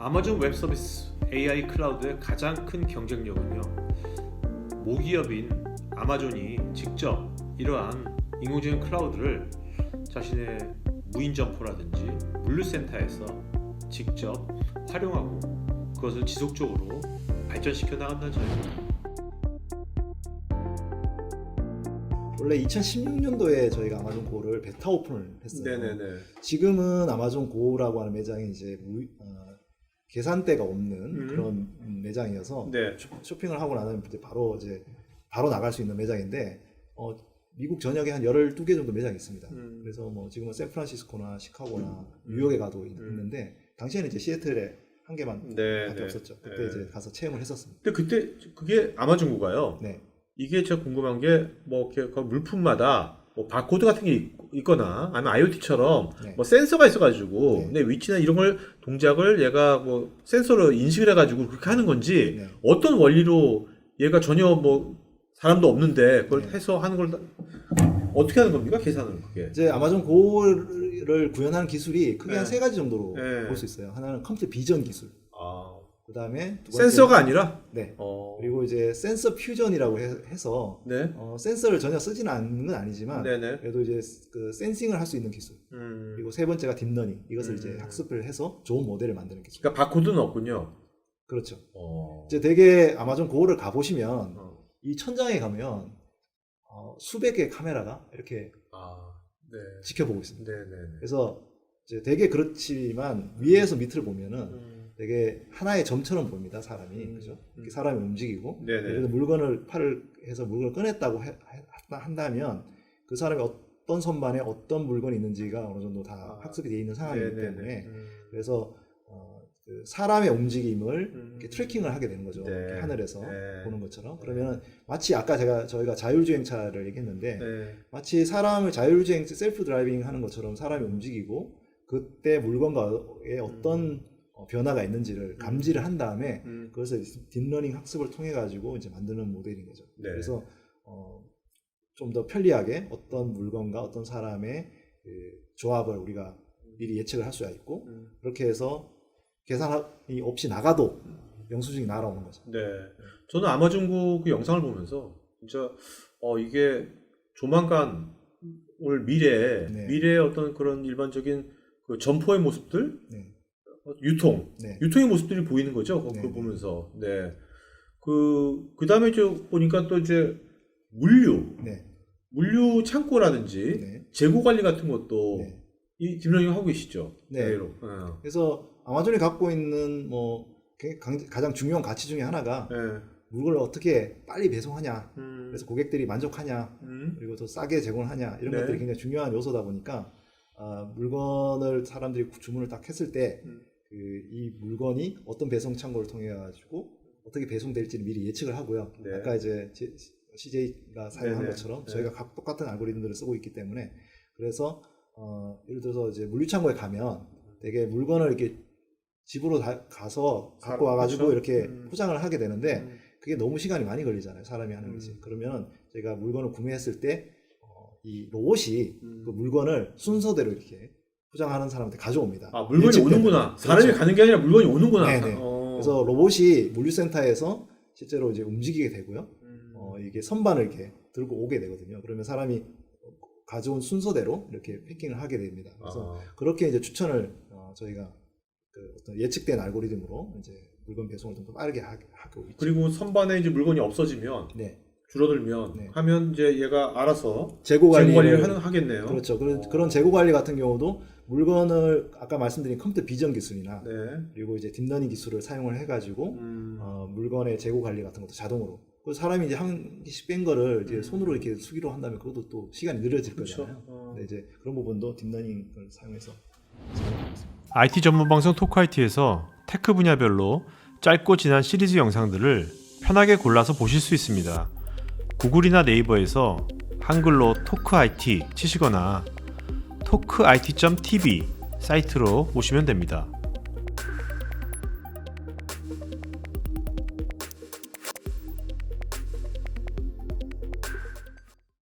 아마존 웹 서비스 AI 클라우드의 가장 큰 경쟁력은요, 모기업인 아마존이 직접 이러한 인공지능 클라우드를 자신의 무인 점포라든지 물류센터에서 직접 활용하고 그것을 지속적으로 발전시켜 나간다는 점입니다. 원래 2016년도에 저희가 아마존 고를 베타 오픈을 했어요. 네네네. 지금은 아마존 고라고 하는 매장이 이제 계산대가 없는 그런 매장이어서 네. 쇼핑을 하고 나면 이제 바로 나갈 수 있는 매장인데 미국 전역에 한 12개 정도 매장이 있습니다. 그래서 뭐 지금은 샌프란시스코나 시카고나 뉴욕에 가도 있는데 당시에는 이제 시애틀에 한 개만 밖에 없었죠. 그때 이제 가서 체험을 했었습니다. 근데 그때 그게 아마존고가요. 네. 이게 제가 궁금한 게 뭐 그 물품마다 뭐 바코드 같은 게 있거나 아니면 IoT처럼 네. 뭐 센서가 있어가지고 네. 내 위치나 이런 걸 동작을 얘가 뭐 센서로 인식을 해가지고 그렇게 하는 건지 네. 어떤 원리로 얘가 전혀 뭐 사람도 없는데 그걸 네. 해서 하는 걸 어떻게 하는 겁니까? 계산은 그게. 이제 아마존 고를 구현하는 기술이 크게 한 네. 3가지 정도로 네. 볼 수 있어요. 하나는 컴퓨터 비전 기술. 아. 그다음에 두 번째는 센서가 아니라? 네. 그리고 이제 센서 퓨전이라고 해서 네. 센서를 전혀 쓰지는 않는 건 아니지만 네네. 그래도 이제 그 센싱을 할 수 있는 기술. 그리고 세 번째가 딥러닝. 이것을 이제 학습을 해서 좋은 모델을 만드는 기술. 그러니까 바코드는 없군요. 그렇죠. 어. 이제 되게 아마존 고를 가보시면 이 천장에 가면 수백 개의 카메라가 이렇게 네. 지켜보고 있습니다. 네네. 그래서 이제 되게 그렇지만 위에서 밑을 보면은 되게 하나의 점처럼 보입니다. 사람이 그죠? 이렇게 사람이 움직이고 그래서 팔을 해서 물건을 꺼냈다고 한다면 그 사람이 어떤 선반에 어떤 물건이 있는지가 어느 정도 다 학습이 되어 있는 상황이기 때문에 그래서 그 사람의 움직임을 이렇게 트래킹을 하게 되는 거죠. 이렇게 하늘에서 보는 것처럼. 그러면 마치 아까 저희가 자율주행차를 얘기했는데 마치 사람을 자율주행 셀프 드라이빙 하는 것처럼 사람이 움직이고 그때 물건과의 어떤 변화가 있는지를 감지를 한 다음에 그것을 딥러닝 학습을 통해 가지고 이제 만드는 모델인 거죠. 그래서 좀 더 편리하게 어떤 물건과 어떤 사람의 그 조합을 우리가 미리 예측을 할 수가 있고 그렇게 해서 계산이 없이 나가도 영수증이 날아오는 거죠. 네. 저는 아마존고 그 영상을 보면서 진짜 이게 조만간 올 미래의 어떤 그런 일반적인 그 점포의 모습들, 유통의 모습들이 보이는 거죠. 그걸 보면서. 네. 그 다음에 보니까 또 이제 물류 창고라든지 재고 관리 같은 것도 이 딥러닝 하고 계시죠. 네. 그래서 아마존이 갖고 있는 뭐 가장 중요한 가치 중에 하나가 물건을 어떻게 빨리 배송하냐, 그래서 고객들이 만족하냐, 그리고 더 싸게 제공을 하냐 이런 것들이 굉장히 중요한 요소다 보니까 물건을 사람들이 주문을 딱 했을 때 이 물건이 어떤 배송 창고를 통해 가지고 어떻게 배송될지를 미리 예측을 하고요. 아까 이제 CJ가 사용한 것처럼 저희가 똑같은 알고리즘들을 쓰고 있기 때문에 그래서 예를 들어서 이제 물류창고에 가면 되게 물건을 이렇게 집으로 가서 갖고 와가지고 이렇게 포장을 하게 되는데 그게 너무 시간이 많이 걸리잖아요. 사람이 하는 것이. 그러면 저희가 물건을 구매했을 때 이 로봇이 그 물건을 순서대로 이렇게 포장하는 사람한테 가져옵니다. 물건이 오는구나. 사람이 그렇죠. 가는 게 아니라 물건이 오는구나. 네네. 그래서 로봇이 물류센터에서 실제로 이제 움직이게 되고요. 이게 선반을 이렇게 들고 오게 되거든요. 그러면 사람이 가져온 순서대로 이렇게 패킹을 하게 됩니다. 그래서 그렇게 이제 추천을 저희가 그 어떤 예측된 알고리즘으로 이제 물건 배송을 좀 더 빠르게 하고 있죠. 그리고 선반에 이제 물건이 없어지면 줄어들면 하면 이제 얘가 알아서 재고 관리를 하겠네요. 그렇죠. 그런 재고 관리 같은 경우도 물건을 아까 말씀드린 컴퓨터 비전 기술이나 그리고 이제 딥러닝 기술을 사용을 해가지고 물건의 재고 관리 같은 것도 자동으로. 그래서 사람이 이제 한 개씩 뺀 거를 이제 손으로 이렇게 수기로 한다면 그것도 또 시간이 느려질 거잖아요. 근데 이제 그런 부분도 딥러닝을 사용해서 사용하고 있습니다. IT 전문 방송 토크IT에서 테크 분야별로 짧고 진한 시리즈 영상들을 편하게 골라서 보실 수 있습니다. 구글이나 네이버에서 한글로 토크IT 치시거나 토크IT.tv 사이트로 오시면 됩니다.